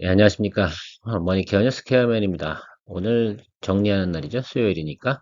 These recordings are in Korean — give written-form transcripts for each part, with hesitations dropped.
예, 안녕하십니까. 머니케어 뉴스케어맨입니다. 오늘 정리하는 날이죠. 수요일이니까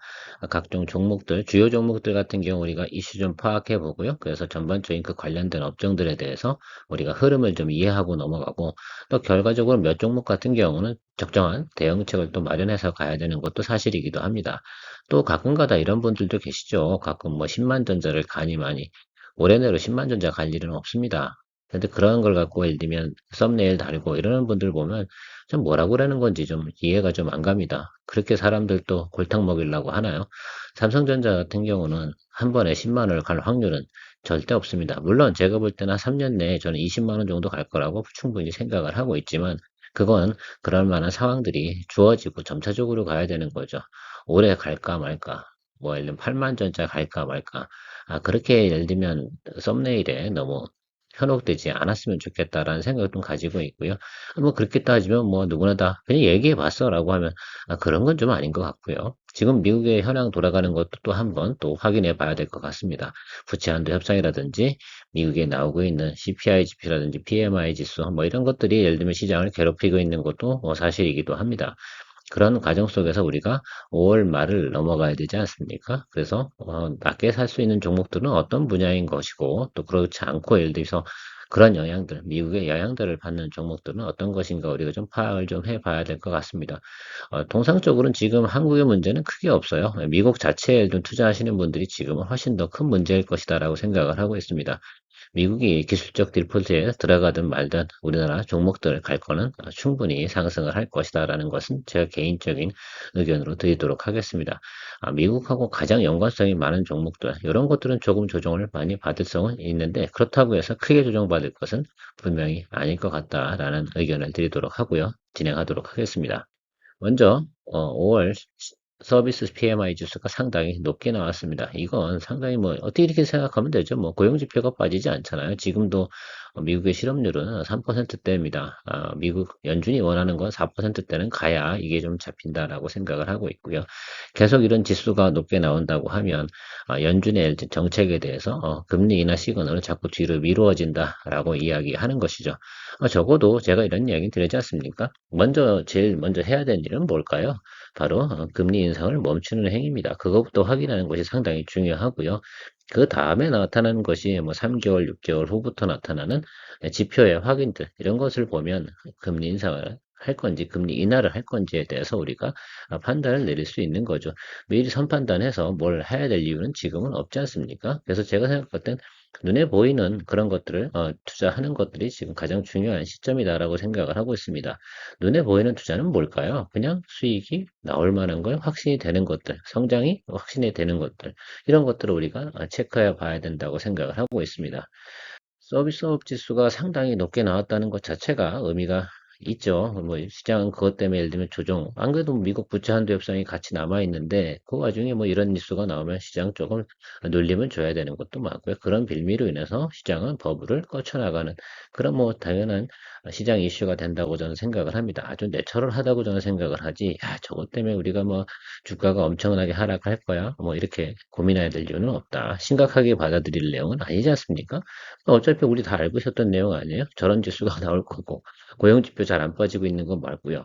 각종 종목들, 주요 종목들 같은 경우 우리가 이슈 좀 파악해 보고요. 그래서 전반적인 그 관련된 업종들에 대해서 우리가 흐름을 좀 이해하고 넘어가고 또 결과적으로 몇 종목 같은 경우는 적정한 대응책을 또 마련해서 가야 되는 것도 사실이기도 합니다. 또 가끔가다 이런 분들도 계시죠. 가끔 뭐 10만 전자를 가니 많이 올해 내로 10만 전자 갈 일은 없습니다. 근데 그런 걸 갖고 예를 들면 썸네일 달고 이러는 분들 보면 좀 뭐라고 그러는 건지 좀 이해가 좀 안 갑니다. 그렇게 사람들도 골탕 먹이려고 하나요? 삼성전자 같은 경우는 한 번에 10만 원을 갈 확률은 절대 없습니다. 물론 제가 볼 때는 한 3년 내에 저는 20만 원 정도 갈 거라고 충분히 생각을 하고 있지만 그건 그럴 만한 상황들이 주어지고 점차적으로 가야 되는 거죠. 올해 갈까 말까. 뭐 예를 들면 8만 전자 갈까 말까. 그렇게 예를 들면 썸네일에 너무 현혹되지 않았으면 좋겠다라는 생각을 좀 가지고 있고요. 뭐 그렇게 따지면 뭐 누구나 다 그냥 얘기해 봤어라고 하면 그런 건 좀 아닌 것 같고요. 지금 미국의 현황 돌아가는 것도 또 한번 또 확인해 봐야 될 것 같습니다. 부채 한도 협상이라든지 미국에 나오고 있는 CPI 지표라든지 PMI 지수 뭐 이런 것들이 예를 들면 시장을 괴롭히고 있는 것도 사실이기도 합니다. 그런 과정 속에서 우리가 5월 말을 넘어가야 되지 않습니까? 그래서 낮게 살 수 있는 종목들은 어떤 분야인 것이고 또 그렇지 않고 예를 들어서 그런 영향들, 미국의 영향들을 받는 종목들은 어떤 것인가 우리가 좀 파악을 좀 해봐야 될 것 같습니다. 통상적으로는 지금 한국의 문제는 크게 없어요. 미국 자체에 좀 투자하시는 분들이 지금은 훨씬 더 큰 문제일 것이다라고 생각을 하고 있습니다. 미국이 기술적 디폴트에 들어가든 말든 우리나라 종목들 갈 거는 충분히 상승을 할 것이다라는 것은 제가 개인적인 의견으로 드리도록 하겠습니다. 미국하고 가장 연관성이 많은 종목들, 이런 것들은 조금 조정을 많이 받을 수는 있는데 그렇다고 해서 크게 조정받을 것은 분명히 아닐 것 같다라는 의견을 드리도록 하고요. 진행하도록 하겠습니다. 먼저 5월 서비스 PMI 지수가 상당히 높게 나왔습니다. 이건 상당히 뭐 어떻게 이렇게 생각하면 되죠. 뭐 고용 지표가 빠지지 않잖아요. 지금도 미국의 실업률은 3%대입니다. 미국 연준이 원하는 건 4%대는 가야 이게 좀 잡힌다라고 생각을 하고 있고요. 계속 이런 지수가 높게 나온다고 하면 연준의 정책에 대해서 금리 인하 시그널은 자꾸 뒤로 미루어진다라고 이야기하는 것이죠. 적어도 제가 이런 이야기 드리지 않습니까? 제일 먼저 해야 될 일은 뭘까요? 바로 금리 인상을 멈추는 행위입니다. 그것부터 확인하는 것이 상당히 중요하고요. 그 다음에 나타나는 것이 뭐 3개월, 6개월 후부터 나타나는 지표의 확인들, 이런 것을 보면 금리 인상을 할 건지, 금리 인하를 할 건지에 대해서 우리가 판단을 내릴 수 있는 거죠. 미리 선판단해서 뭘 해야 될 이유는 지금은 없지 않습니까? 그래서 제가 생각할 땐 눈에 보이는 그런 것들을 투자하는 것들이 지금 가장 중요한 시점이다라고 생각을 하고 있습니다. 눈에 보이는 투자는 뭘까요? 그냥 수익이 나올 만한 걸 확신이 되는 것들, 성장이 확신이 되는 것들, 이런 것들을 우리가 체크해 봐야 된다고 생각을 하고 있습니다. 서비스업 지수가 상당히 높게 나왔다는 것 자체가 의미가 있죠. 뭐 시장은 그것 때문에 예를 들면 조정, 안 그래도 미국 부채 한도 협상이 같이 남아 있는데 그 와중에 뭐 이런 뉴스가 나오면 시장 조금 눌림을 줘야 되는 것도 많고요. 그런 빌미로 인해서 시장은 버블을 꺼쳐나가는 그런 뭐 당연한 시장 이슈가 된다고 저는 생각을 합니다. 아주 내추럴하다고 저는 생각을 하지. 야, 저것 때문에 우리가 뭐 주가가 엄청나게 하락할 거야. 뭐 이렇게 고민해야 될 이유는 없다. 심각하게 받아들일 내용은 아니지 않습니까? 어차피 우리 다 알고 있었던 내용 아니에요? 저런 지수가 나올 거고, 고용지표 잘 안 빠지고 있는 건 맞고요.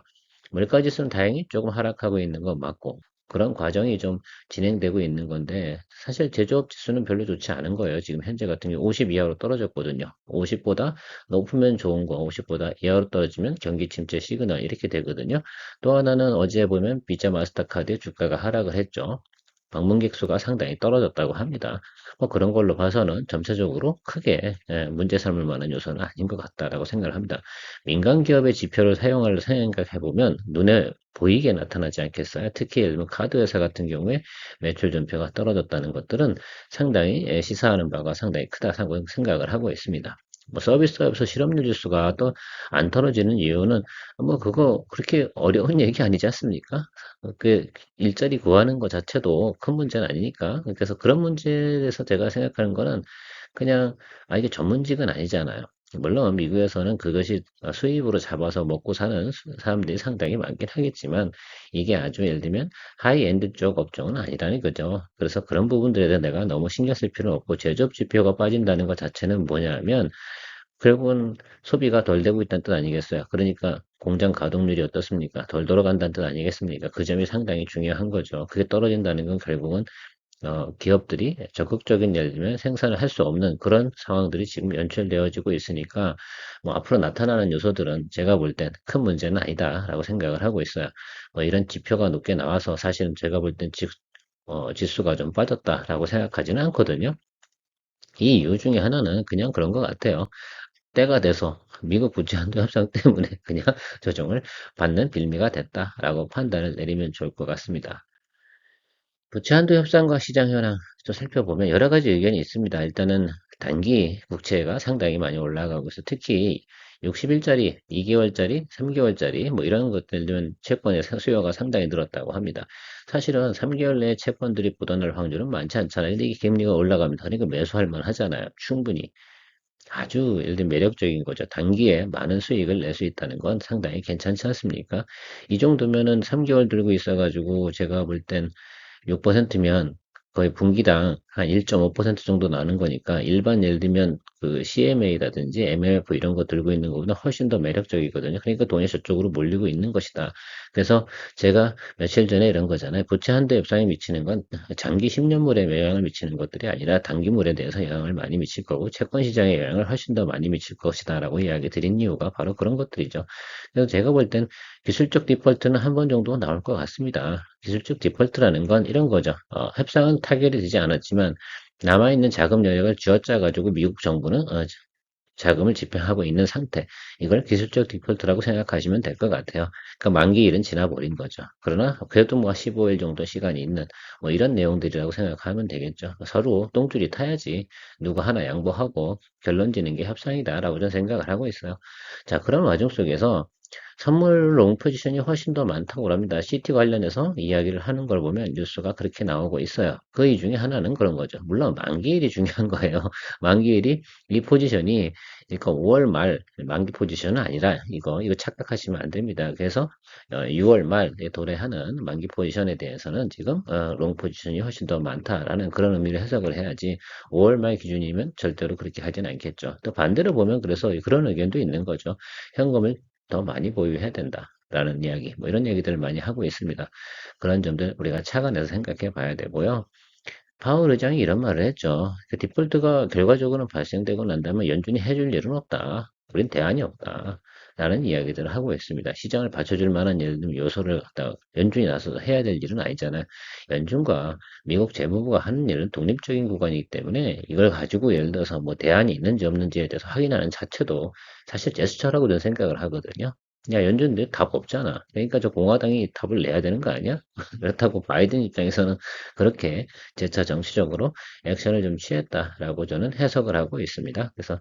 물가지수는 다행히 조금 하락하고 있는 건 맞고, 그런 과정이 좀 진행되고 있는 건데, 사실 제조업 지수는 별로 좋지 않은 거예요. 지금 현재 같은 경우 50 이하로 떨어졌거든요. 50보다 높으면 좋은 거, 50보다 이하로 떨어지면 경기 침체 시그널 이렇게 되거든요. 또 하나는 어제 보면 비자 마스터카드의 주가가 하락을 했죠. 방문객 수가 상당히 떨어졌다고 합니다. 뭐 그런 걸로 봐서는 점차적으로 크게 문제 삼을 만한 요소는 아닌 것 같다라고 생각을 합니다. 민간 기업의 지표를 사용할 생각해 보면 눈에 보이게 나타나지 않겠어요? 특히 예를 들면 카드 회사 같은 경우에 매출 전표가 떨어졌다는 것들은 상당히 시사하는 바가 상당히 크다 생각을 하고 있습니다. 뭐 서비스업에서 실업률 지수가 또 안 떨어지는 이유는 뭐 그거 그렇게 어려운 얘기 아니지 않습니까? 그 일자리 구하는 것 자체도 큰 문제는 아니니까. 그래서 그런 문제에 대해서 제가 생각하는 거는 그냥, 이게 전문직은 아니잖아요. 물론 미국에서는 그것이 수입으로 잡아서 먹고 사는 사람들이 상당히 많긴 하겠지만 이게 아주 예를 들면 하이엔드 쪽 업종은 아니라는 거죠. 그래서 그런 부분들에 대해 내가 너무 신경 쓸 필요는 없고 제조업 지표가 빠진다는 것 자체는 뭐냐면 결국은 소비가 덜 되고 있다는 뜻 아니겠어요. 그러니까 공장 가동률이 어떻습니까? 덜 돌아간다는 뜻 아니겠습니까? 그 점이 상당히 중요한 거죠. 그게 떨어진다는 건 결국은 기업들이 적극적인 예를 들면 생산을 할 수 없는 그런 상황들이 지금 연출되어지고 있으니까 뭐 앞으로 나타나는 요소들은 제가 볼 땐 큰 문제는 아니다라고 생각을 하고 있어요. 뭐 이런 지표가 높게 나와서 사실은 제가 볼 땐 지수가 좀 빠졌다라고 생각하지는 않거든요. 이 이유 중에 하나는 그냥 그런 것 같아요. 때가 돼서 미국 부채한도 협상 때문에 그냥 조정을 받는 빌미가 됐다라고 판단을 내리면 좋을 것 같습니다. 부채한도 협상과 시장 현황 좀 살펴보면 여러 가지 의견이 있습니다. 일단은 단기 국채가 상당히 많이 올라가고 있어. 특히 60일짜리, 2개월짜리, 3개월짜리 뭐 이런 것들은 채권의 수요가 상당히 늘었다고 합니다. 사실은 3개월 내에 채권들이 보дан할 확률은 많지 않잖아요. 근데 이게 금리가 올라갑니다. 그러니까 매수할 만 하잖아요. 충분히. 아주 예를 들면 매력적인 거죠. 단기에 많은 수익을 낼 수 있다는 건 상당히 괜찮지 않습니까? 이 정도면은 3개월 들고 있어가지고 제가 볼 땐 6%면 거의 분기당 한 1.5% 정도 나는 거니까 일반 예를 들면 그 CMA라든지 MLF 이런 거 들고 있는 것보다 훨씬 더 매력적이거든요. 그러니까 돈이 저쪽으로 몰리고 있는 것이다. 그래서 제가 며칠 전에 이런 거잖아요. 부채 한도 협상에 미치는 건 장기 10년물에 영향을 미치는 것들이 아니라 단기물에 대해서 영향을 많이 미칠 거고 채권 시장에 영향을 훨씬 더 많이 미칠 것이다라고 이야기 드린 이유가 바로 그런 것들이죠. 그래서 제가 볼 땐 기술적 디폴트는 한 번 정도 나올 것 같습니다. 기술적 디폴트라는 건 이런 거죠. 협상은 타결이 되지 않았지만 남아있는 자금 여력을 쥐어짜 가지고 미국 정부는 자금을 집행하고 있는 상태. 이걸 기술적 디폴트라고 생각하시면 될 것 같아요. 그러니까 만기일은 지나버린 거죠. 그러나 그래도 뭐 15일 정도 시간이 있는 뭐 이런 내용들이라고 생각하면 되겠죠. 서로 똥줄이 타야지 누구 하나 양보하고 결론 지는 게 협상이다라고 저는 생각을 하고 있어요. 자, 그런 와중 속에서 선물 롱 포지션이 훨씬 더 많다고 합니다. CT 관련해서 이야기를 하는 걸 보면 뉴스가 그렇게 나오고 있어요. 그 이 중에 하나는 그런 거죠. 물론 만기일이 중요한 거예요. 만기일이 이 포지션이 그러니까 5월 말 만기 포지션은 아니라 이거 착각하시면 안 됩니다. 그래서 6월 말에 도래하는 만기 포지션에 대해서는 지금 롱 포지션이 훨씬 더 많다라는 그런 의미를 해석을 해야지 5월 말 기준이면 절대로 그렇게 하진 않겠죠. 또 반대로 보면 그래서 그런 의견도 있는 거죠. 현금을 더 많이 보유해야 된다라는 이야기, 뭐 이런 얘기들을 많이 하고 있습니다. 그런 점들 우리가 착안해서 생각해 봐야 되고요. 파월 의장이 이런 말을 했죠. 그 디폴트가 결과적으로 발생되고 난다면 연준이 해줄 일은 없다. 우린 대안이 없다. 라는 이야기들을 하고 있습니다. 시장을 받쳐줄 만한 예를 들면 요소를 갖다가 연준이 나서서 해야 될 일은 아니잖아요. 연준과 미국 재무부가 하는 일은 독립적인 구간이기 때문에 이걸 가지고 예를 들어서 뭐 대안이 있는지 없는지에 대해서 확인하는 자체도 사실 제스처라고 저는 생각을 하거든요. 야, 연준들 답 없잖아. 그러니까 저 공화당이 답을 내야 되는 거 아니야? 그렇다고 바이든 입장에서는 그렇게 재차 정치적으로 액션을 좀 취했다라고 저는 해석을 하고 있습니다. 그래서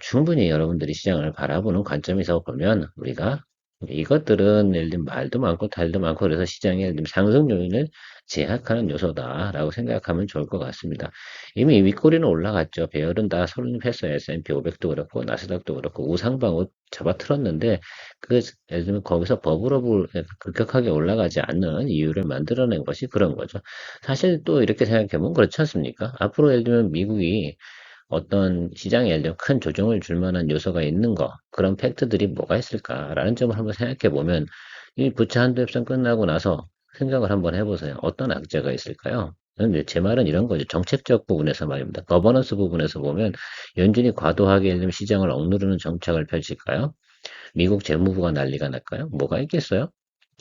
충분히 여러분들이 시장을 바라보는 관점에서 보면 우리가 이것들은 예를 들면 말도 많고 달도 많고 그래서 시장의 예를 들면 상승 요인을 제약하는 요소다라고 생각하면 좋을 것 같습니다. 이미 윗꼬리는 올라갔죠. 배열은 다 설립했어요. S&P 500도 그렇고 나스닥도 그렇고 우상방을 잡아 틀었는데 그 예를 들면 거기서 버블업을 급격하게 올라가지 않는 이유를 만들어낸 것이 그런 거죠. 사실 또 이렇게 생각해보면 그렇지 않습니까? 앞으로 예를 들면 미국이 어떤 시장에 예를 들면 큰 조정을 줄 만한 요소가 있는 거, 그런 팩트들이 뭐가 있을까라는 점을 한번 생각해 보면 이 부채 한도 협상 끝나고 나서 생각을 한번 해보세요. 어떤 악재가 있을까요? 근데 제 말은 이런 거죠. 정책적 부분에서 말입니다. 거버넌스 부분에서 보면 연준이 과도하게 예를 들면 시장을 억누르는 정책을 펼칠까요? 미국 재무부가 난리가 날까요? 뭐가 있겠어요?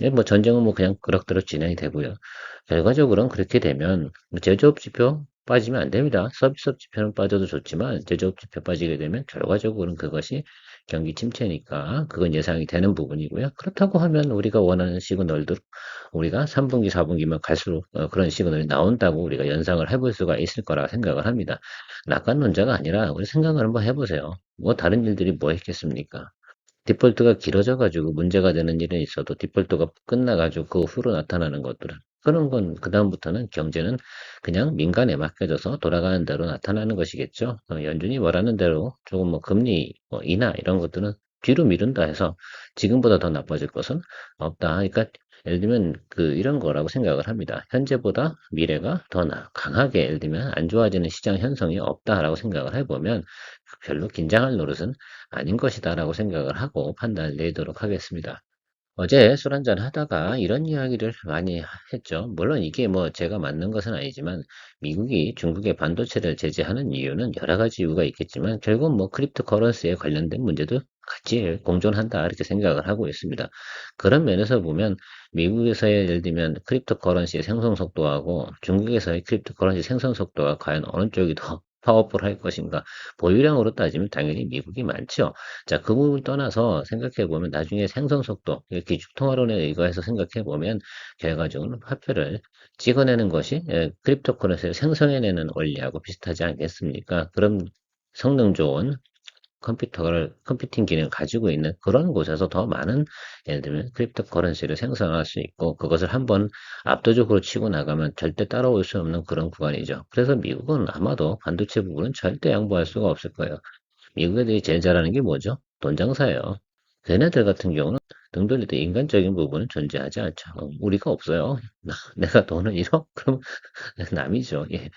예, 뭐 전쟁은 뭐 그냥 그럭저럭 진행이 되고요. 결과적으로는 그렇게 되면 제조업 지표 빠지면 안 됩니다. 서비스업 지표는 빠져도 좋지만 제조업 지표 빠지게 되면 결과적으로는 그것이 경기 침체니까 그건 예상이 되는 부분이고요. 그렇다고 하면 우리가 원하는 시그널도 우리가 3분기, 4분기만 갈수록 그런 시그널이 나온다고 우리가 연상을 해볼 수가 있을 거라 생각을 합니다. 낙관론자가 아니라 우리 생각을 한번 해보세요. 뭐 다른 일들이 뭐 있겠습니까? 디폴트가 길어져 가지고 문제가 되는 일은 있어도 디폴트가 끝나 가지고 그 후로 나타나는 것들은 그런 건 그다음부터는 경제는 그냥 민간에 맡겨져서 돌아가는 대로 나타나는 것이겠죠. 연준이 말하는 대로 조금 뭐 금리 뭐 인하 이런 것들은 뒤로 미룬다 해서 지금보다 더 나빠질 것은 없다. 그러니까 예를 들면 이런 거라고 생각을 합니다. 현재보다 미래가 더 강하게 예를 들면 안 좋아지는 시장 현상이 없다라고 생각을 해보면 별로 긴장할 노릇은 아닌 것이다라고 생각을 하고 판단을 내도록 하겠습니다. 어제 술 한잔 하다가 이런 이야기를 많이 했죠. 물론 이게 뭐 제가 맞는 것은 아니지만 미국이 중국의 반도체를 제재하는 이유는 여러 가지 이유가 있겠지만 결국 뭐 크립토 커런시에 관련된 문제도 같이 공존한다 이렇게 생각을 하고 있습니다. 그런 면에서 보면 미국에서의 예를 들면 크립토 커런시의 생성 속도하고 중국에서의 크립토 커런시 생성 속도가 과연 어느 쪽이 더 파워풀할 것인가? 보유량으로 따지면 당연히 미국이 많죠. 자, 그 부분 떠나서 생각해 보면 나중에 생성 속도, 기축 통화론에 의거해서 생각해 보면 결과적으로 화폐를 찍어내는 것이 크립토커런시를 생성해내는 원리하고 비슷하지 않겠습니까? 그럼 성능 좋은 컴퓨팅 기능을 가지고 있는 그런 곳에서 더 많은 예를 들면 크립토 커런시를 생성할 수 있고 그것을 한번 압도적으로 치고 나가면 절대 따라올 수 없는 그런 구간이죠. 그래서 미국은 아마도 반도체 부분은 절대 양보할 수가 없을 거예요. 미국 애들이 제일 잘하는 게 뭐죠? 돈 장사예요. 걔네들 같은 경우는 등 돌릴 때 인간적인 부분은 존재하지 않죠. 우리가 없어요. 내가 돈을 잃어? 그럼 남이죠. 예.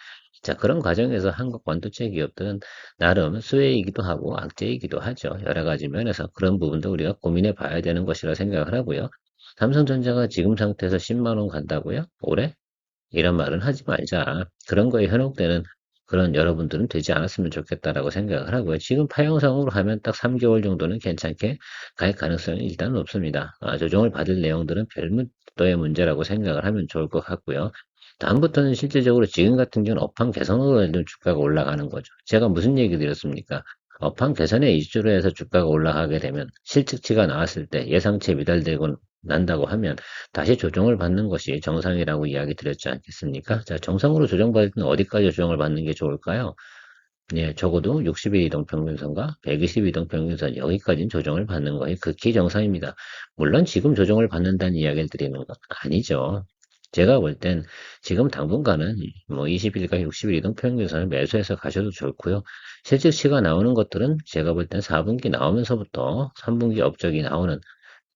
자, 그런 과정에서 한국 반도체 기업들은 나름 수혜이기도 하고 악재이기도 하죠. 여러 가지 면에서 그런 부분도 우리가 고민해 봐야 되는 것이라 생각을 하고요. 삼성전자가 지금 상태에서 10만 원 간다고요? 올해? 이런 말은 하지 말자. 그런 거에 현혹되는 그런 여러분들은 되지 않았으면 좋겠다라고 생각을 하고요. 지금 파형성으로 하면 딱 3개월 정도는 괜찮게 갈 가능성이 일단 높습니다. 조정을 받을 내용들은 별도의 문제라고 생각을 하면 좋을 것 같고요. 다음부터는 실질적으로 지금 같은 경우는 업황 개선으로 해도 주가가 올라가는 거죠. 제가 무슨 얘기 드렸습니까? 업황 개선에 이주로 해서 주가가 올라가게 되면 실측치가 나왔을 때 예상치에 미달되고 난다고 하면 다시 조정을 받는 것이 정상이라고 이야기 드렸지 않겠습니까? 자, 정상으로 조정받을 때는 어디까지 조정을 받는 게 좋을까요? 예, 적어도 60일 이동평균선과 120일 이동평균선 여기까지는 조정을 받는 것이 극히 정상입니다. 물론 지금 조정을 받는다는 이야기를 드리는 건 아니죠. 제가 볼 땐 지금 당분간은 뭐 20일과 60일 이동평균선을 매수해서 가셔도 좋고요. 실질치가 나오는 것들은 제가 볼 땐 4분기 나오면서부터 3분기 업적이 나오는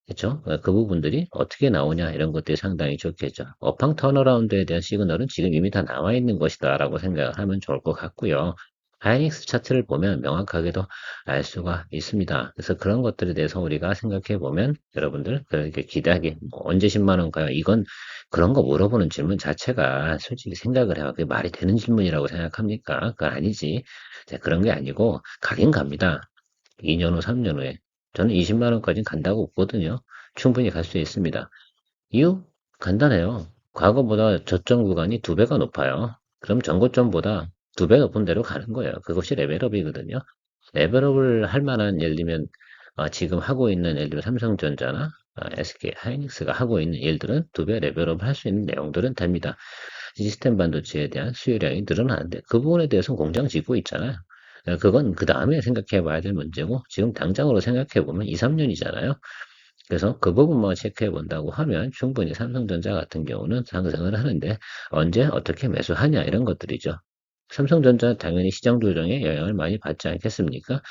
그쵸? 그 부분들이 어떻게 나오냐 이런 것들이 상당히 좋겠죠. 업황 턴어라운드에 대한 시그널은 지금 이미 다 나와 있는 것이다 라고 생각을 하면 좋을 것 같고요. 하이닉스 차트를 보면 명확하게도 알 수가 있습니다. 그래서 그런 것들에 대해서 우리가 생각해 보면 여러분들 그렇게 기대하기 뭐 언제 10만 원가요? 이건 그런 거 물어보는 질문 자체가 솔직히 생각을 해요. 그게 말이 되는 질문이라고 생각합니까? 그건 아니지. 자, 그런 게 아니고 가긴 갑니다. 2년 후, 3년 후에. 저는 20만 원까지는 간다고 보거든요. 충분히 갈 수 있습니다. 이유? 간단해요. 과거보다 저점 구간이 2배가 높아요. 그럼 전고점보다 2배 높은 데로 가는 거예요. 그것이 레벨업이거든요. 레벨업을 할 만한 예를 들면 지금 하고 있는 예를 들면 삼성전자나 SK 하이닉스가 하고 있는 일들은 2배 레벨업을 할 수 있는 내용들은 됩니다. 시스템 반도체에 대한 수요량이 늘어나는데 그 부분에 대해서는 공장 짓고 있잖아요. 그건 그 다음에 생각해 봐야 될 문제고 지금 당장으로 생각해 보면 2, 3년이잖아요. 그래서 그 부분만 체크해 본다고 하면 충분히 삼성전자 같은 경우는 상승을 하는데 언제 어떻게 매수하냐 이런 것들이죠. 삼성전자 당연히 시장 조정에 영향을 많이 받지 않겠습니까?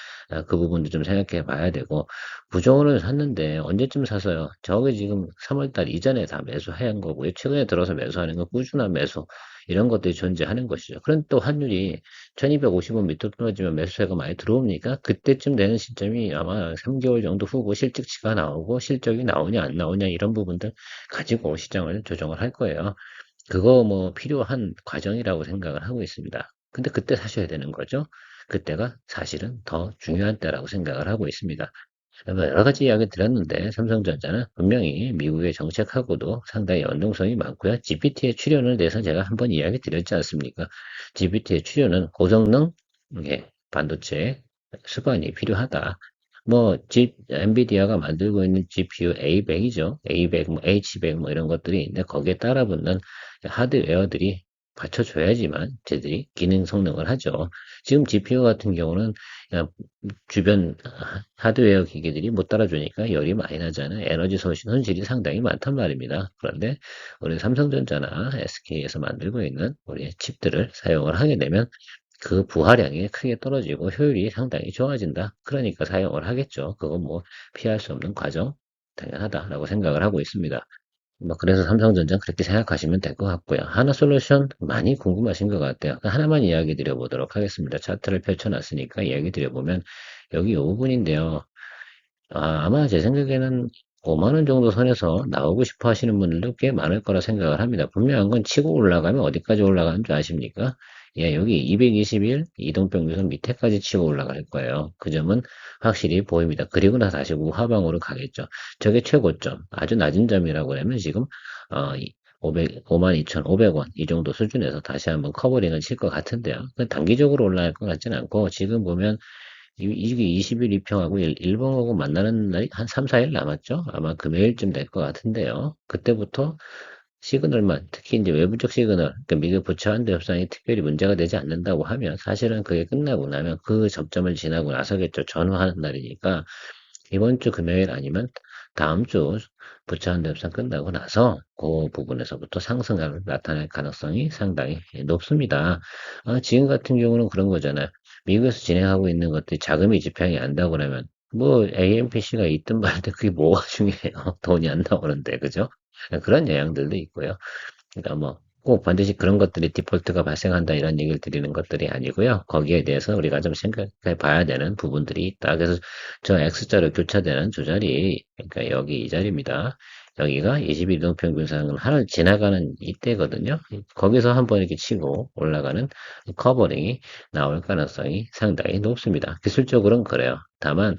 그 부분도 좀 생각해 봐야 되고 부종을 샀는데 언제쯤 사서요? 저게 지금 3월달 이전에 다 매수한 거고요. 최근에 들어서 매수하는 건 꾸준한 매수 이런 것들이 존재하는 것이죠. 그런데 또 환율이 1250원 밑으로 떨어지면 매수세가 많이 들어옵니까? 그때쯤 되는 시점이 아마 3개월 정도 후고 실직치가 나오고 실적이 나오냐 안 나오냐 이런 부분들 가지고 시장을 조정을 할 거예요. 그거 뭐 필요한 과정이라고 생각을 하고 있습니다. 근데 그때 사셔야 되는 거죠. 그때가 사실은 더 중요한 때라고 생각을 하고 있습니다. 여러 가지 이야기 드렸는데 삼성전자는 분명히 미국의 정책하고도 상당히 연동성이 많고요. GPT의 출현을 대해서 제가 한번 이야기 드렸지 않습니까? GPT의 출현은 고성능 반도체 수반이 필요하다. 뭐, 엔비디아가 만들고 있는 GPU A100이죠. A100, 뭐, H100, 뭐, 이런 것들이 있는데, 거기에 따라붙는 하드웨어들이 받쳐줘야지만 쟤들이 기능 성능을 하죠. 지금 GPU 같은 경우는 그냥 주변 하드웨어 기기들이 못 따라주니까 열이 많이 나잖아요. 에너지 손실이 상당히 많단 말입니다. 그런데 우리 삼성전자나 SK에서 만들고 있는 우리 칩들을 사용을 하게 되면 그 부하량이 크게 떨어지고 효율이 상당히 좋아진다. 그러니까 사용을 하겠죠. 그건 뭐 피할 수 없는 과정, 당연하다라고 생각을 하고 있습니다. 뭐 그래서 삼성전자 그렇게 생각하시면 될 것 같고요. 하나솔루션 많이 궁금하신 것 같아요. 하나만 이야기 드려보도록 하겠습니다. 차트를 펼쳐놨으니까 이야기 드려보면 여기 이 부분인데요. 아마 제 생각에는 5만 원 정도 선에서 나오고 싶어 하시는 분들도 꽤 많을 거라 생각을 합니다. 분명한 건 치고 올라가면 어디까지 올라가는 줄 아십니까? 예, 여기 221 이동평균선 밑에까지 치고 올라갈 거예요. 그 점은 확실히 보입니다. 그리고 나서 다시 우하방으로 가겠죠. 저게 최고점, 아주 낮은 점이라고 하면 지금 52,500원 이 정도 수준에서 다시 한번 커버링을 칠 것 같은데요. 단기적으로 올라갈 것 같지는 않고 지금 보면 이게 20일 입형하고 일본하고 만나는 날이 한 3, 4일 남았죠? 아마 금요일쯤 될 것 같은데요. 그때부터 시그널만, 특히 이제 외부적 시그널, 그러니까 미국 부채 환대 협상이 특별히 문제가 되지 않는다고 하면 사실은 그게 끝나고 나면 그 접점을 지나고 나서겠죠. 전후하는 날이니까 이번 주 금요일 아니면 다음 주 부채 환대 협상 끝나고 나서 그 부분에서부터 상승을 나타낼 가능성이 상당히 높습니다. 지금 같은 경우는 그런 거잖아요. 미국에서 진행하고 있는 것들이 자금이 집행이 안 되고 그러면 뭐 AMPC가 있든 말든 그게 뭐가 중요해요. 돈이 안 나오는데 그죠? 그런 영향들도 있고요. 그러니까 뭐 꼭 반드시 그런 것들이 디폴트가 발생한다 이런 얘기를 드리는 것들이 아니고요. 거기에 대해서 우리가 좀 생각해 봐야 되는 부분들이 있다. 그래서 저 X자로 교차되는 조 자리, 그러니까 여기 이 자리입니다. 여기가 21동 평균상을 하나 지나가는 이때거든요. 거기서 한번 이렇게 치고 올라가는 커버링이 나올 가능성이 상당히 높습니다. 기술적으로는 그래요. 다만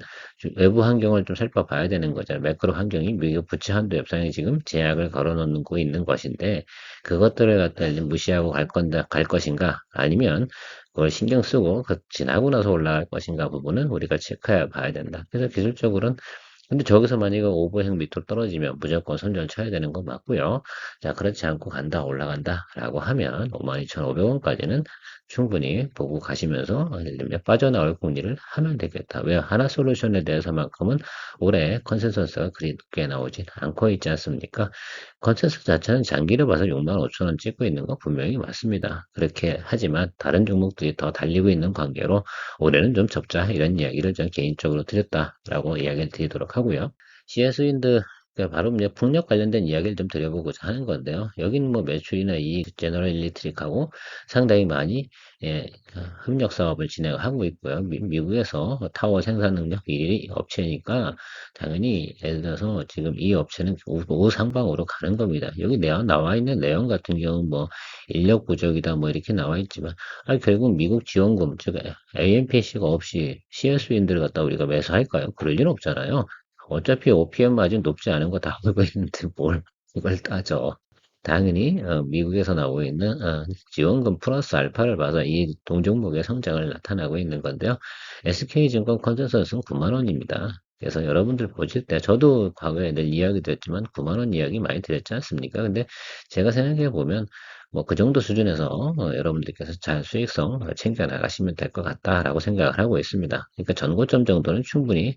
외부 환경을 좀 살펴봐야 되는 거잖아요. 매크로 환경이 미국 부채 한도 협상에 지금 제약을 걸어놓고 있는 것인데 그것들을 갖다 이제 무시하고 갈 것인가 아니면 그걸 신경 쓰고 지나고 나서 올라갈 것인가 부분은 우리가 체크해 봐야 된다. 그래서 기술적으로는 근데 저기서 만약에 오버행 밑으로 떨어지면 무조건 손절 쳐야 되는 건 맞고요. 자, 그렇지 않고 간다, 올라간다 라고 하면 52,500원까지는 충분히 보고 가시면서 예를 들면 빠져나올 궁리를 하면 되겠다. 왜 하나솔루션에 대해서만큼은 올해 컨센서스가 그리 꽤 나오진 않고 있지 않습니까? 컨센서스 자체는 장기를 봐서 65,000원 찍고 있는 거 분명히 맞습니다. 그렇게 하지만 다른 종목들이 더 달리고 있는 관계로 올해는 좀 접자 이런 이야기를 전 개인적으로 드렸다라고 이야기를 드리도록 하고요. CS윈드 그러니까 바로 이제 풍력 관련된 이야기를 좀 드려보고자 하는 건데요. 여기는 뭐 매출이나 이익, 제너럴 일렉트릭하고 상당히 많이 협력 사업을 진행하고 있고요. 미국에서 타워 생산 능력 1위 업체니까 당연히 예를 들어서 지금 이 업체는 우상방으로 가는 겁니다. 여기 나와 있는 내용 같은 경우는 뭐 인력 부족이다 뭐 이렇게 나와 있지만 결국 미국 지원금 즉 AMPC가 없이 CS윈드를 갖다 우리가 매수할까요? 그럴 리는 없잖아요. 어차피 OPM 마진 높지 않은 거 다 알고 있는데 뭘 이걸 따져. 당연히 미국에서 나오고 있는 지원금 플러스 알파를 봐서 이 동종목의 성장을 나타나고 있는 건데요. SK증권 컨센서스는 9만 원입니다. 그래서 여러분들 보실 때 저도 과거에 늘 이야기 드렸지만 9만 원 이야기 많이 드렸지 않습니까? 근데 제가 생각해 보면 뭐 그 정도 수준에서 여러분들께서 잘 수익성 챙겨 나가시면 될 것 같다라고 생각을 하고 있습니다. 그러니까 전고점 정도는 충분히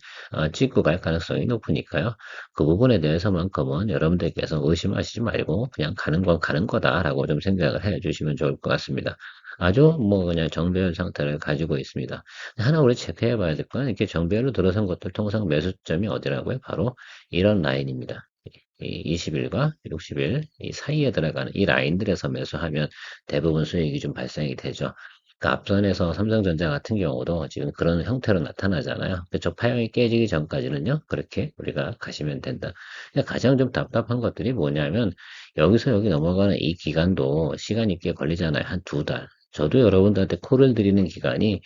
찍고 갈 가능성이 높으니까요. 그 부분에 대해서만큼은 여러분들께서 의심하시지 말고 그냥 가는 건 가는 거다라고 좀 생각을 해 주시면 좋을 것 같습니다. 아주 뭐 그냥 정배열 상태를 가지고 있습니다. 하나 우리 체크해 봐야 될 건 이렇게 정배열로 들어선 것들 통상 매수점이 어디라고요? 바로 이런 라인입니다. 이 20일과 60일 이 사이에 들어가는 이 라인들에서 매수하면 대부분 수익이 좀 발생이 되죠. 그러니까 앞선에서 삼성전자 같은 경우도 지금 그런 형태로 나타나잖아요. 그저 파형이 깨지기 전까지는요, 그렇게 우리가 가시면 된다. 그러니까 가장 좀 답답한 것들이 뭐냐면, 여기서 여기 넘어가는 이 기간도 시간이 꽤 걸리잖아요. 한 두 달. 저도 여러분들한테 콜을 드리는 기간이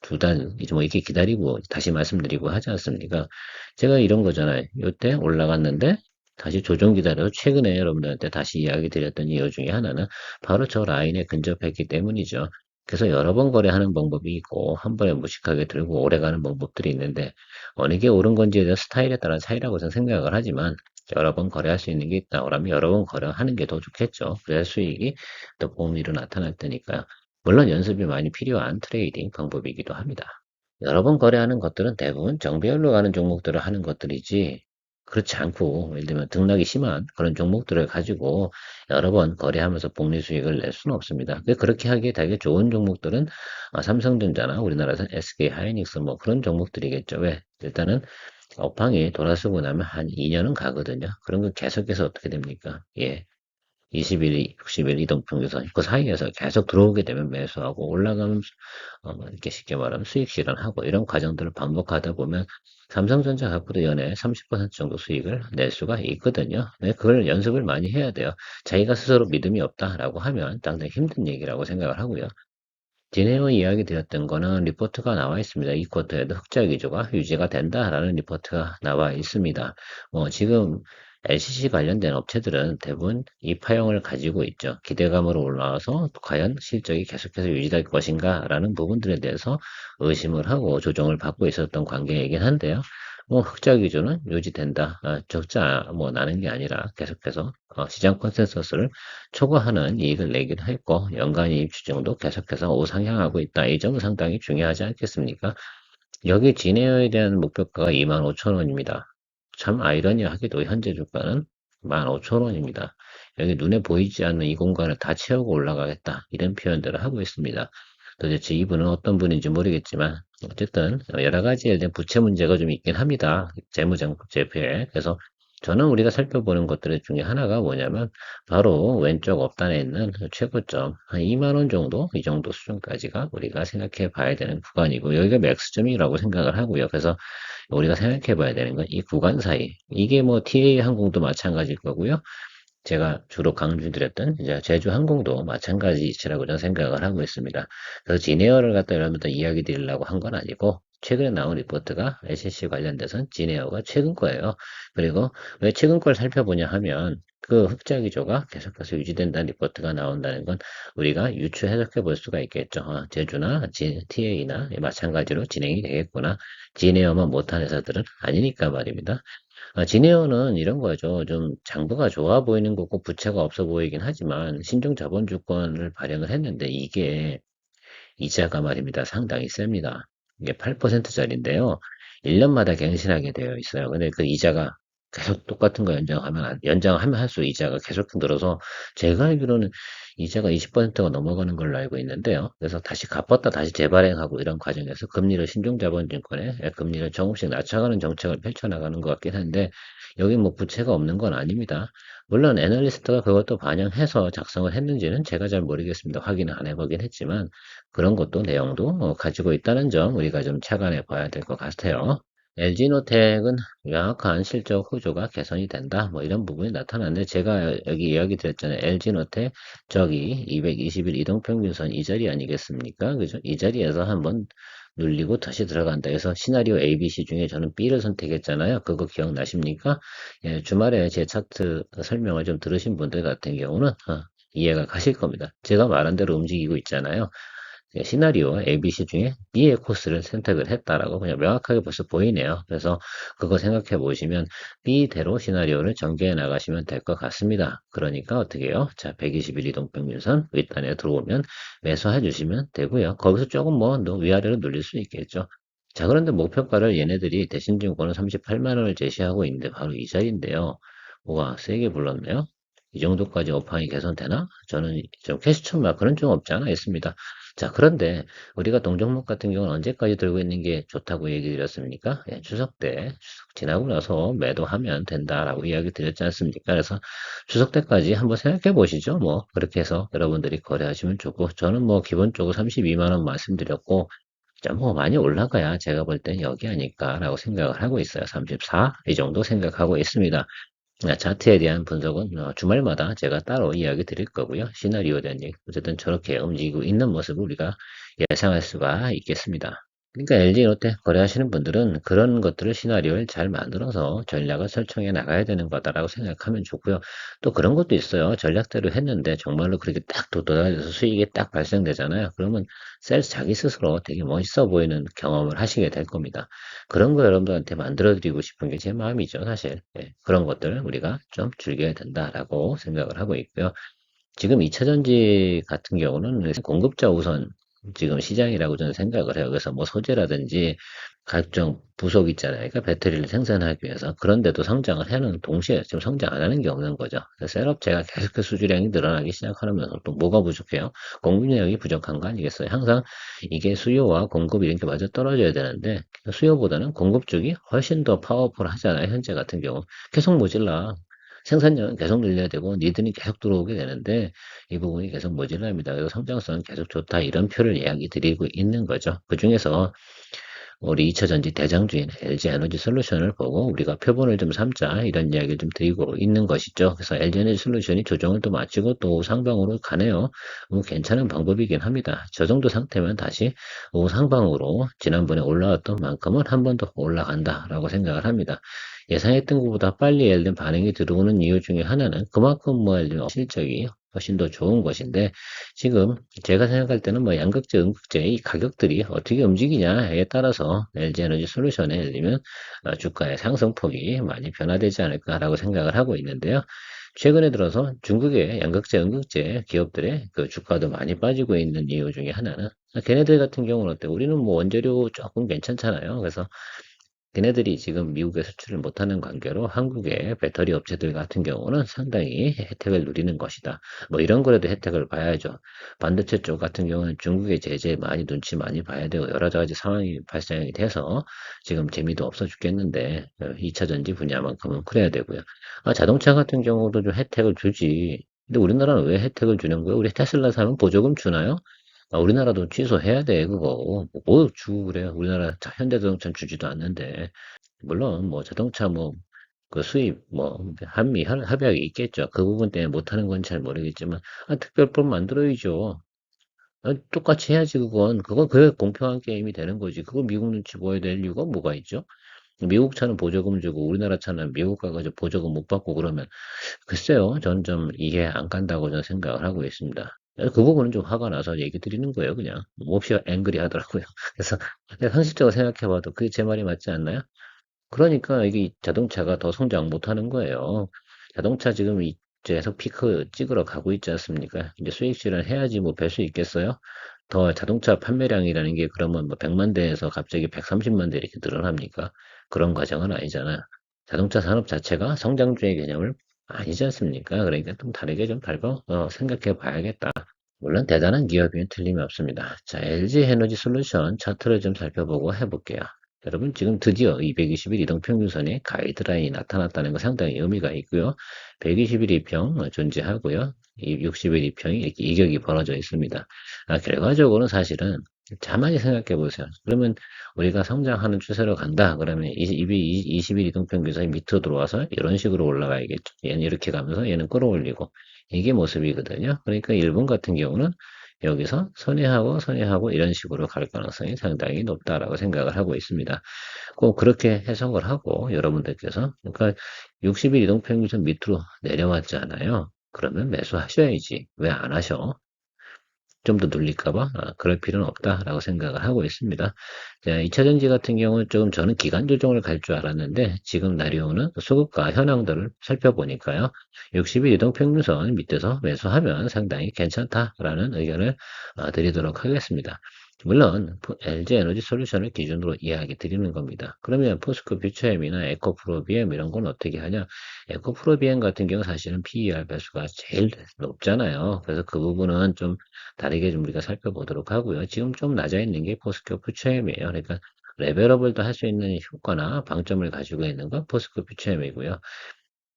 두 달, 이제 뭐 이렇게 기다리고 다시 말씀드리고 하지 않습니까? 제가 이런 거잖아요. 요때 올라갔는데, 다시 조정 기다려서 최근에 여러분들한테 다시 이야기 드렸던 이유 중에 하나는 바로 저 라인에 근접했기 때문이죠. 그래서 여러 번 거래하는 방법이 있고 한 번에 무식하게 들고 오래 가는 방법들이 있는데 어느 게 옳은 건지에 대한 스타일에 따라 차이라고 저는 생각을 하지만 여러 번 거래할 수 있는 게 있다 그러면 여러 번 거래하는 게 더 좋겠죠. 그래야 수익이 더 복리로 나타날 테니까요. 물론 연습이 많이 필요한 트레이딩 방법이기도 합니다. 여러 번 거래하는 것들은 대부분 정배열로 가는 종목들을 하는 것들이지 그렇지 않고 예를 들면 등락이 심한 그런 종목들을 가지고 여러 번 거래하면서 복리 수익을 낼 수는 없습니다. 그렇게 하기에 되게 좋은 종목들은 삼성전자나 우리나라에서 SK 하이닉스 뭐 그런 종목들이겠죠. 왜? 일단은 업황이 돌아서고 나면 한 2년은 가거든요. 그런 건 계속해서 어떻게 됩니까? 예. 20일, 60일 이동평균선 그 사이에서 계속 들어오게 되면 매수하고 올라가면 뭐 이렇게 쉽게 말하면 수익 실현하고 이런 과정들을 반복하다 보면 삼성전자 갖고도 연에 30% 정도 수익을 낼 수가 있거든요. 네, 그걸 연습을 많이 해야 돼요. 자기가 스스로 믿음이 없다라고 하면 당장 힘든 얘기라고 생각을 하고요. 디네어 이야기 드렸던 거는 리포트가 나와 있습니다. 이 쿼터에도 흑자 기조가 유지가 된다라는 리포트가 나와 있습니다. 지금 LCC 관련된 업체들은 대부분 이 파형을 가지고 있죠. 기대감으로 올라와서 과연 실적이 계속해서 유지될 것인가라는 부분들에 대해서 의심을 하고 조정을 받고 있었던 관계이긴 한데요. 흑자 기조는 유지된다. 적자 나는 게 아니라 계속해서 시장 컨센서스를 초과하는 이익을 내기도 했고 연간 이익 추정도 계속해서 우상향하고 있다. 이 점은 상당히 중요하지 않겠습니까? 여기 진에어에 대한 목표가가 25,000원입니다. 참 아이러니하게도 현재 주가는 15,000원입니다. 여기 눈에 보이지 않는 이 공간을 다 채우고 올라가겠다. 이런 표현들을 하고 있습니다. 도대체 이분은 어떤 분인지 모르겠지만 어쨌든 여러 가지에 대한 부채 문제가 좀 있긴 합니다. 재무제표에. 그래서 저는 우리가 살펴보는 것들 중에 하나가 뭐냐면 바로 왼쪽 업단에 있는 최고점 한 2만 원 정도 이 정도 수준까지가 우리가 생각해 봐야 되는 구간이고 여기가 맥스점이라고 생각을 하고요. 그래서 우리가 생각해 봐야 되는 건 이 구간 사이 이게 뭐 TA 항공도 마찬가지일 거고요. 제가 주로 강조드렸던 이제 제주항공도 마찬가지 이치라고 저는 생각을 하고 있습니다. 그래서 진에어를 갖다 여러분들 이야기 드리려고 한 건 아니고 최근에 나온 리포트가 LCC 관련돼서는 진에어가 최근 거예요. 그리고 왜 최근 걸 살펴보냐 하면 그 흑자 기조가 계속해서 유지된다는 리포트가 나온다는 건 우리가 유추 해석해 볼 수가 있겠죠. 제주나 TA나 마찬가지로 진행이 되겠구나. 진에어만 못한 회사들은 아니니까 말입니다. 진에어는 이런 거죠. 좀 장부가 좋아 보이는 거고 부채가 없어 보이긴 하지만 신종 자본주권을 발행을 했는데 이게 이자가 말입니다. 상당히 셉니다. 이게 8%짜리인데요. 1년마다 갱신하게 되어 있어요. 근데 그 이자가 계속 똑같은 거 연장하면 할수록 이자가 계속 늘어서 제가 알기로는 이자가 20%가 넘어가는 걸로 알고 있는데요. 그래서 다시 갚았다 다시 재발행하고 이런 과정에서 금리를 신종자본증권에 금리를 조금씩 낮춰가는 정책을 펼쳐나가는 것 같긴 한데 여기 뭐 부채가 없는 건 아닙니다. 물론 애널리스트가 그것도 반영해서 작성을 했는지는 제가 잘 모르겠습니다. 확인을 안 해보긴 했지만 그런 것도 내용도 가지고 있다는 점 우리가 좀 착안해 봐야 될 것 같아요. LG노텍은 명확한 실적 호조가 개선이 된다. 뭐 이런 부분이 나타났는데 제가 여기 이야기 드렸잖아요. LG노텍 저기 220일 이동평균선 이 자리 아니겠습니까? 그죠? 이 자리에서 한번 눌리고 다시 들어간다 해서 시나리오 ABC 중에 저는 B를 선택했잖아요. 그거 기억나십니까? 예, 주말에 제 차트 설명을 좀 들으신 분들 같은 경우는 이해가 가실 겁니다. 제가 말한 대로 움직이고 있잖아요. 시나리오 ABC 중에 B의 코스를 선택을 했다라고 그냥 명확하게 벌써 보이네요. 그래서 그거 생각해 보시면 B대로 시나리오를 전개해 나가시면 될 것 같습니다. 그러니까 어떻게 해요? 자, 121 이동평균선 윗단에 들어오면 매수해 주시면 되고요. 거기서 조금 뭐 위아래로 눌릴 수 있겠죠. 자, 그런데 목표가를 얘네들이 대신증권은 38만 원을 제시하고 있는데 바로 이 자리인데요. 뭐가 세게 불렀네요. 이 정도까지 업황이 개선되나? 저는 좀 캐시천 마크는 좀 없지 않아 있습니다. 자, 그런데 우리가 동종목 같은 경우는 언제까지 들고 있는 게 좋다고 얘기 드렸습니까? 예, 추석 때, 추석 지나고 나서 매도하면 된다라고 이야기 드렸지 않습니까? 그래서 추석 때까지 한번 생각해 보시죠. 뭐, 그렇게 해서 여러분들이 거래하시면 좋고, 저는 뭐, 기본적으로 32만 원 말씀드렸고, 자, 뭐, 많이 올라가야 제가 볼 땐 여기 아닐까라고 생각을 하고 있어요. 34? 이 정도 생각하고 있습니다. 차트에 대한 분석은 주말마다 제가 따로 이야기 드릴 거고요. 시나리오에 대한 얘기, 어쨌든 저렇게 움직이고 있는 모습을 우리가 예상할 수가 있겠습니다. 그러니까 LG 롯데 거래하시는 분들은 그런 것들을 시나리오를 잘 만들어서 전략을 설정해 나가야 되는 거다라고 생각하면 좋고요. 또 그런 것도 있어요. 전략대로 했는데 정말로 그렇게 딱 도달해서 수익이 딱 발생되잖아요. 그러면 셀 자기 스스로 되게 멋있어 보이는 경험을 하시게 될 겁니다. 그런 거 여러분들한테 만들어 드리고 싶은 게 제 마음이죠, 사실. 예, 그런 것들을 우리가 좀 즐겨야 된다라고 생각을 하고 있고요. 지금 2차전지 같은 경우는 공급자 우선 지금 시장이라고 저는 생각을 해요. 그래서 뭐 소재라든지 각종 부속 있잖아요. 그러니까 배터리를 생산하기 위해서. 그런데도 성장을 해는 동시에 지금 성장 안 하는 게 없는 거죠. 그래서 셀업체가 계속 수주량이 늘어나기 시작하면서 또 뭐가 부족해요? 공급량이 부족한 거 아니겠어요? 항상 이게 수요와 공급이 이렇게 맞아 떨어져야 되는데 수요보다는 공급 쪽이 훨씬 더 파워풀 하잖아요. 현재 같은 경우. 계속 모질라. 생산량은 계속 늘려야 되고 니들이 계속 들어오게 되는데 이 부분이 계속 모질랍니다. 그래서 성장성은 계속 좋다 이런 표를 이야기 드리고 있는 거죠. 그 중에서 우리 2차전지 대장주인 LG 에너지 솔루션을 보고 우리가 표본을 좀 삼자 이런 이야기를 좀 드리고 있는 것이죠. 그래서 LG 에너지 솔루션이 조정을 또 마치고 또 상방으로 가네요. 괜찮은 방법이긴 합니다. 저 정도 상태면 다시 상방으로 지난번에 올라왔던 만큼은 한 번 더 올라간다라고 생각을 합니다. 예상했던 것보다 빨리 예를 들면 반응이 들어오는 이유 중에 하나는 그만큼 뭐 예를 들면 실적이 훨씬 더 좋은 것인데 지금 제가 생각할 때는 뭐 양극재, 음극재 이 가격들이 어떻게 움직이냐에 따라서 LG 에너지 솔루션에 예를 들면 주가의 상승폭이 많이 변화되지 않을까라고 생각을 하고 있는데요. 최근에 들어서 중국의 양극재, 음극재 기업들의 그 주가도 많이 빠지고 있는 이유 중에 하나는 걔네들 같은 경우는 어때? 우리는 뭐 원재료 조금 괜찮잖아요. 그래서 걔네들이 지금 미국에 수출을 못하는 관계로 한국의 배터리 업체들 같은 경우는 상당히 혜택을 누리는 것이다. 뭐 이런 거라도 혜택을 봐야죠. 반도체 쪽 같은 경우는 중국의 제재 많이 눈치 많이 봐야 되고 여러 가지 상황이 발생이 돼서 지금 재미도 없어 죽겠는데 2차 전지 분야만큼은 그래야 되고요. 자동차 같은 경우도 좀 혜택을 주지. 근데 우리나라는 왜 혜택을 주는 거예요? 우리 테슬라 사면 보조금 주나요? 우리나라도 취소해야 돼, 그거. 뭐 주고 그래요. 우리나라 현대자동차는 주지도 않는데. 물론, 뭐, 자동차 뭐, 그 수입, 뭐, 한미 합약이 있겠죠. 그 부분 때문에 못하는 건 잘 모르겠지만, 특별법 만들어야죠. 똑같이 해야지, 그건. 그건 그래 공평한 게임이 되는 거지. 그거 미국 눈치 보여야 될 이유가 뭐가 있죠? 미국 차는 보조금 주고, 우리나라 차는 미국 가가지고 보조금 못 받고 그러면, 글쎄요. 저는 좀 이해 안 간다고 저는 생각을 하고 있습니다. 그 부분은 좀 화가 나서 얘기 드리는 거예요, 그냥. 몹시 앵그리 하더라고요. 그래서 상식적으로 생각해봐도 그게 제 말이 맞지 않나요? 그러니까 이게 자동차가 더 성장 못 하는 거예요. 자동차 지금 이제 계속 피크 찍으러 가고 있지 않습니까? 이제 수익 실현해야지 뭐 뵐 수 있겠어요? 더 자동차 판매량이라는 게 그러면 뭐 100만 대에서 갑자기 130만 대 이렇게 늘어납니까? 그런 과정은 아니잖아요. 자동차 산업 자체가 성장주의 개념을 아니지 않습니까? 그러니까 좀 다르게 좀 생각해 봐야겠다. 물론 대단한 기업이면 틀림이 없습니다. 자, LG 에너지 솔루션 차트를 좀 살펴보고 해볼게요. 여러분 지금 드디어 220일 이동평균선의 가이드라인이 나타났다는 거 상당히 의미가 있고요. 120일 이평 존재하고요. 60일 이평이 이렇게 이격이 벌어져 있습니다. 결과적으로는 사실은 가만히 생각해 보세요. 그러면 우리가 성장하는 추세로 간다. 그러면 20일 이동평균선이 밑으로 들어와서 이런 식으로 올라가야겠죠. 얘는 이렇게 가면서 얘는 끌어올리고 이게 모습이거든요. 그러니까 일본 같은 경우는 여기서 선회하고 이런 식으로 갈 가능성이 상당히 높다라고 생각을 하고 있습니다. 꼭 그렇게 해석을 하고 여러분들께서 그러니까 60일 이동평균선 밑으로 내려왔잖아요. 그러면 매수하셔야지. 왜 안 하셔? 좀 더 눌릴까봐 그럴 필요는 없다라고 생각을 하고 있습니다. 자, 2차전지 같은 경우는 조금 저는 기간 조정을 갈 줄 알았는데 지금 내려오는 수급과 현황들을 살펴보니까요. 60일 이동평균선 밑에서 매수하면 상당히 괜찮다라는 의견을 드리도록 하겠습니다. 물론 LG 에너지 솔루션을 기준으로 이야기 드리는 겁니다. 그러면 포스코 퓨처엠이나 에코프로비엠 이런 건 어떻게 하냐? 에코프로비엠 같은 경우 사실은 PER 배수가 제일 높잖아요. 그래서 그 부분은 좀 다르게 좀 우리가 살펴보도록 하고요. 지금 좀 낮아 있는 게 포스코 퓨처엠이에요. 그러니까 레벨업을 더 할 수 있는 효과나 방점을 가지고 있는 건 포스코 퓨처엠이고요.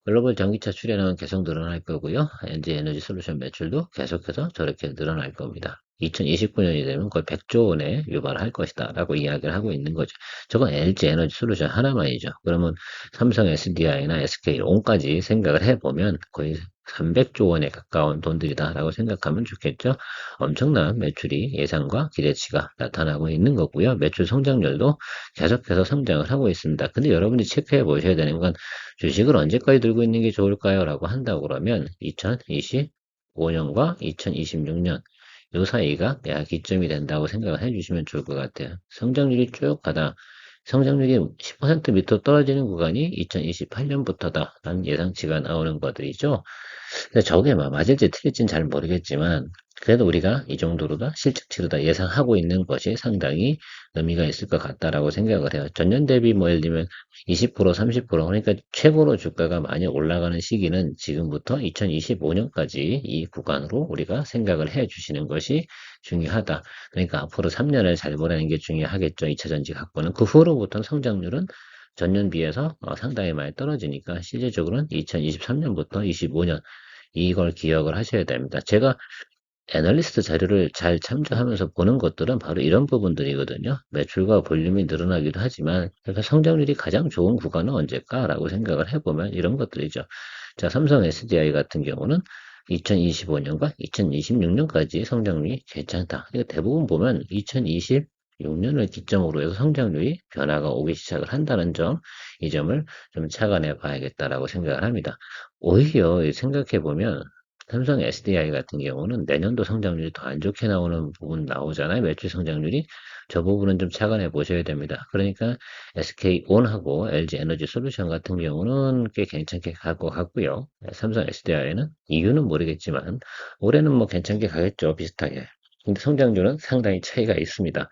글로벌 전기차 출현은 계속 늘어날 거고요. LG 에너지 솔루션 매출도 계속해서 저렇게 늘어날 겁니다. 2029년이 되면 거의 100조 원에 유발할 것이다 라고 이야기를 하고 있는 거죠. 저건 LG 에너지 솔루션 하나만이죠. 그러면 삼성 SDI나 SK 온까지 생각을 해보면 거의 300조 원에 가까운 돈들이다 라고 생각하면 좋겠죠. 엄청난 매출이 예상과 기대치가 나타나고 있는 거고요. 매출 성장률도 계속해서 성장을 하고 있습니다. 근데 여러분이 체크해 보셔야 되는 건 주식을 언제까지 들고 있는 게 좋을까요? 라고 한다고 그러면 2025년과 2026년 요 사이가 기점이 된다고 생각을 해주시면 좋을 것 같아요. 성장률이 쭉 가다 성장률이 10% 밑으로 떨어지는 구간이 2028년부터다라는 예상치가 나오는 것들이죠. 근데 저게 맞을지 틀릴지는 잘 모르겠지만 그래도 우리가 이 정도로다 실적치로다 예상하고 있는 것이 상당히 의미가 있을 것 같다라고 생각을 해요. 전년 대비 뭐 예를 들면 20%, 30% 그러니까 최고로 주가가 많이 올라가는 시기는 지금부터 2025년까지 이 구간으로 우리가 생각을 해 주시는 것이 중요하다. 그러니까 앞으로 3년을 잘 보내는 게 중요하겠죠. 2차 전지 갖고는. 그 후로부터는 성장률은 전년 비해서 상당히 많이 떨어지니까 실질적으로는 2023년부터 25년 이걸 기억을 하셔야 됩니다. 제가 애널리스트 자료를 잘 참조하면서 보는 것들은 바로 이런 부분들이거든요. 매출과 볼륨이 늘어나기도 하지만 그러니까 성장률이 가장 좋은 구간은 언제일까라고 생각을 해보면 이런 것들이죠. 자, 삼성 SDI 같은 경우는 2025년과 2026년까지 성장률이 괜찮다. 이거 대부분 보면 2026년을 기점으로 해서 성장률이 변화가 오기 시작을 한다는 점, 이 점을 좀 착안해 봐야겠다라고 생각을 합니다. 오히려 생각해 보면 삼성 SDI 같은 경우는 내년도 성장률이 더 안 좋게 나오는 부분 나오잖아요. 매출 성장률이. 저 부분은 좀 착안해 보셔야 됩니다. 그러니까 SK온하고 LG 에너지 솔루션 같은 경우는 꽤 괜찮게 갈 것 같고요. 삼성 SDI는 이유는 모르겠지만 올해는 뭐 괜찮게 가겠죠. 비슷하게. 근데 성장률은 상당히 차이가 있습니다.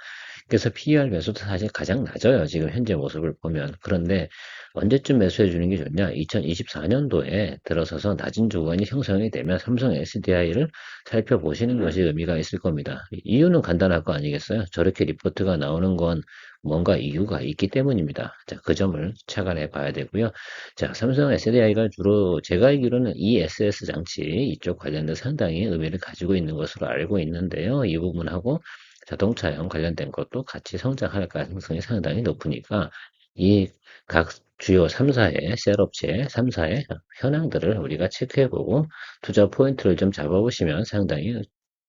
그래서 PER 매수도 사실 가장 낮아요. 지금 현재 모습을 보면. 그런데 언제쯤 매수해 주는 게 좋냐? 2024년도에 들어서서 낮은 조건이 형성이 되면 삼성 SDI를 살펴보시는 것이 의미가 있을 겁니다. 이유는 간단할 거 아니겠어요? 저렇게 리포트가 나오는 건 뭔가 이유가 있기 때문입니다. 자, 그 점을 착안해 봐야 되고요. 자, 삼성 SDI가 주로 제가 알기로는 ESS 장치 이쪽 관련된 상당히 의미를 가지고 있는 것으로 알고 있는데요. 이 부분하고 자동차형 관련된 것도 같이 성장할 가능성이 상당히 높으니까 이 각 주요 3사의 셀업체 3사의 현황들을 우리가 체크해보고 투자 포인트를 좀 잡아보시면 상당히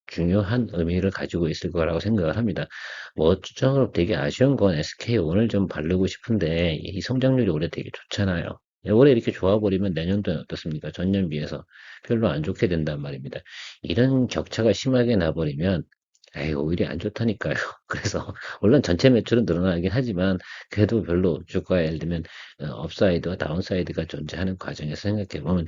중요한 의미를 가지고 있을 거라고 생각을 합니다. 뭐 추천으로 되게 아쉬운 건 SK 오늘 좀 바르고 싶은데 이 성장률이 올해 되게 좋잖아요. 올해 이렇게 좋아버리면 내년도는 어떻습니까? 전년 비해서 별로 안 좋게 된단 말입니다. 이런 격차가 심하게 나버리면 에이, 오히려 안 좋다니까요. 그래서 물론 전체 매출은 늘어나긴 하지만 그래도 별로 주가에 예를 들면 업사이드와 다운사이드가 존재하는 과정에서 생각해 보면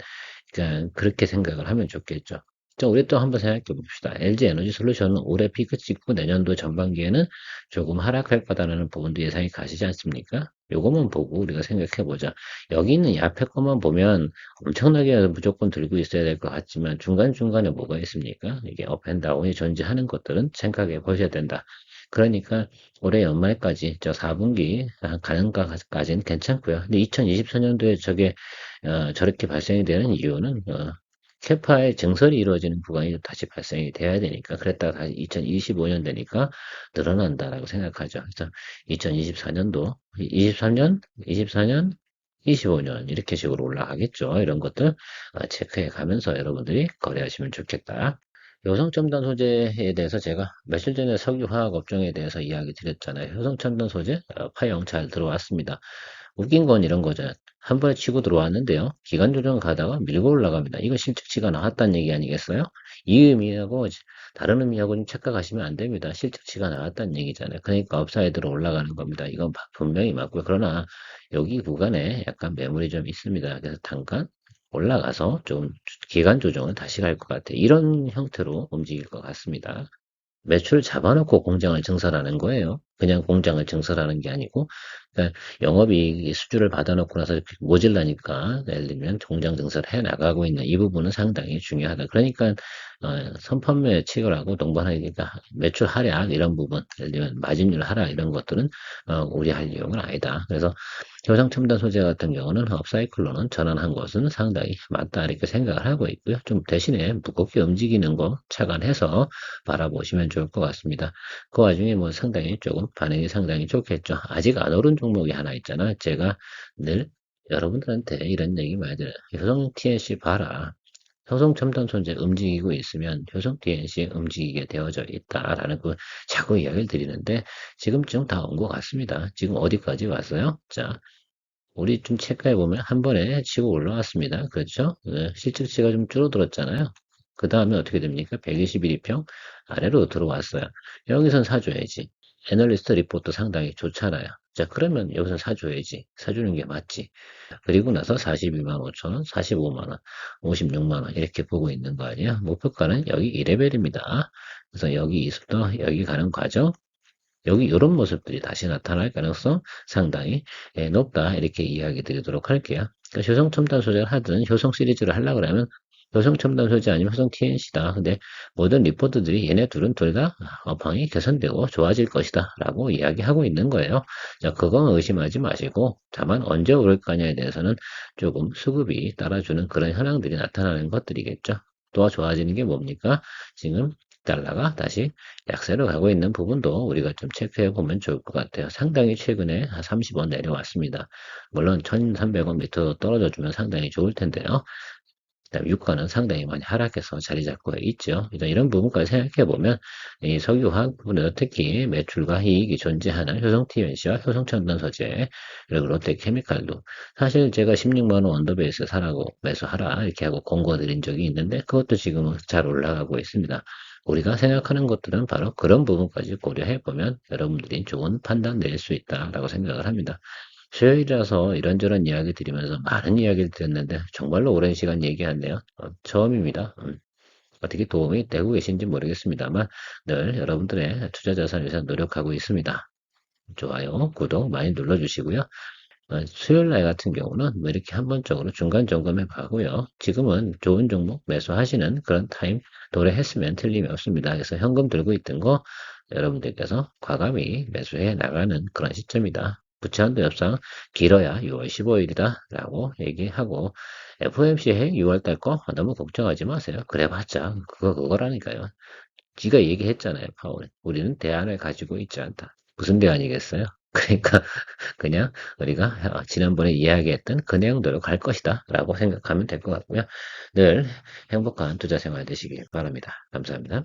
그러니까 그렇게 생각을 하면 좋겠죠. 자, 우리 또 한번 생각해 봅시다. LG 에너지 솔루션은 올해 피크 찍고 내년도 전반기에는 조금 하락할 거다라는 부분도 예상이 가시지 않습니까? 요것만 보고 우리가 생각해 보자. 여기 있는 이 앞에 것만 보면 엄청나게 무조건 들고 있어야 될 것 같지만 중간중간에 뭐가 있습니까? 이게 업앤다운이 존재하는 것들은 생각해 보셔야 된다. 그러니까 올해 연말까지 저 4분기 가는 것까지는 괜찮고요. 근데 2024년도에 저게 저렇게 발생이 되는 이유는 캐파의 증설이 이루어지는 구간이 다시 발생이 돼야 되니까 그랬다가 다시 2025년 되니까 늘어난다라고 생각하죠. 그래서 2024년도, 23년, 24년, 25년 이렇게 식으로 올라가겠죠. 이런 것들 체크해 가면서 여러분들이 거래하시면 좋겠다. 효성첨단 소재에 대해서 제가 며칠 전에 석유화학 업종에 대해서 이야기 드렸잖아요. 효성첨단 소재 파형 잘 들어왔습니다. 웃긴 건 이런 거죠. 한 번에 치고 들어왔는데요. 기간 조정 가다가 밀고 올라갑니다. 이거 실적치가 나왔다는 얘기 아니겠어요? 이 의미하고 다른 의미하고 좀 착각하시면 안 됩니다. 실적치가 나왔다는 얘기잖아요. 그러니까 업사이드로 올라가는 겁니다. 이건 분명히 맞고요. 그러나 여기 구간에 약간 매물이 좀 있습니다. 그래서 단간 올라가서 좀 기간 조정은 다시 갈 것 같아요. 이런 형태로 움직일 것 같습니다. 매출 잡아놓고 공장을 증설하는 거예요. 그냥 공장을 증설하는 게 아니고, 그러니까 영업이익 수주를 받아놓고 나서 모질라니까, 예를 들면 공장 증설해 나가고 있는 이 부분은 상당히 중요하다. 그러니까, 선판매 체결하고 동반하니까 매출 하락 이런 부분, 예를 들면 마진율 하락 이런 것들은, 우려할 내용은 아니다. 그래서 효상 첨단 소재 같은 경우는 업사이클로는 전환한 것은 상당히 맞다 이렇게 생각을 하고 있고요. 좀 대신에 무겁게 움직이는 거 착안해서 바라보시면 좋을 것 같습니다. 그 와중에 뭐 상당히 조금 반응이 상당히 좋겠죠. 아직 안 오른 종목이 하나 있잖아. 제가 늘 여러분들한테 이런 얘기 많이 드려요. 효성 TNC 봐라. 효성 첨단 소재 움직이고 있으면 효성 TNC 움직이게 되어져 있다라는 그 자꾸 이야기를 드리는데 지금쯤 다 온 것 같습니다. 지금 어디까지 왔어요? 자, 우리 좀 체크해 보면 한 번에 치고 올라왔습니다. 그렇죠? 실적치가 좀 줄어들었잖아요. 그 다음에 어떻게 됩니까? 121일평 아래로 들어왔어요. 여기선 사줘야지. 애널리스트 리포트 상당히 좋잖아요. 자, 그러면 여기서 사줘야지. 사주는 게 맞지. 그리고 나서 42만 5천 원, 45만 원, 56만 원 이렇게 보고 있는 거 아니야? 목표가는 여기 2레벨입니다. 그래서 여기 이습도 여기 가는 과정, 여기 이런 모습들이 다시 나타날 가능성 상당히 높다 이렇게 이야기 드리도록 할게요. 그러니까 효성 첨단 소재를 하든 효성 시리즈를 하려고 그러면 효성 첨단 소재 아니면 효성 TNC다. 근데 모든 리포트들이 얘네 둘 다 업황이 개선되고 좋아질 것이다 라고 이야기하고 있는 거예요. 자, 그건 의심하지 마시고 다만 언제 오를 거냐에 대해서는 조금 수급이 따라주는 그런 현황들이 나타나는 것들이겠죠. 또 좋아지는 게 뭡니까? 지금 달러가 다시 약세로 가고 있는 부분도 우리가 좀 체크해 보면 좋을 것 같아요. 상당히 최근에 한 30원 내려왔습니다. 물론 1300원 밑으로 떨어져 주면 상당히 좋을 텐데요. 그다음 유가는 상당히 많이 하락해서 자리 잡고 있죠. 일단 이런 부분까지 생각해 보면 이 석유화학 부분에서 특히 매출과 이익이 존재하는 효성 TNC와 효성 첨단 소재 그리고 롯데케미칼도 사실 제가 16만 원 언더베이스 사라고 매수하라 이렇게 하고 공고 드린 적이 있는데 그것도 지금은 잘 올라가고 있습니다. 우리가 생각하는 것들은 바로 그런 부분까지 고려해 보면 여러분들이 좋은 판단 내릴 수 있다라고 생각을 합니다. 수요일이라서 이런저런 이야기 드리면서 많은 이야기를 드렸는데 정말로 오랜 시간 얘기했네요. 처음입니다. 어떻게 도움이 되고 계신지 모르겠습니다만 늘 여러분들의 투자 자산을 위해서 노력하고 있습니다. 좋아요, 구독 많이 눌러주시고요. 수요일 날 같은 경우는 뭐 이렇게 한번적으로 중간 점검해 가고요. 지금은 좋은 종목 매수하시는 그런 타임 도래했으면 틀림이 없습니다. 그래서 현금 들고 있던 거 여러분들께서 과감히 매수해 나가는 그런 시점이다. 부채한도 협상 길어야 6월 15일이다 라고 얘기하고 FOMC 해 6월달 거 너무 걱정하지 마세요. 그래봤자 그거라니까요. 지가 얘기했잖아요, 파월. 우리는 대안을 가지고 있지 않다. 무슨 대안이겠어요? 그러니까 그냥 우리가 지난번에 이야기했던 그 내용대로 갈 것이다 라고 생각하면 될 것 같고요. 늘 행복한 투자 생활 되시길 바랍니다. 감사합니다.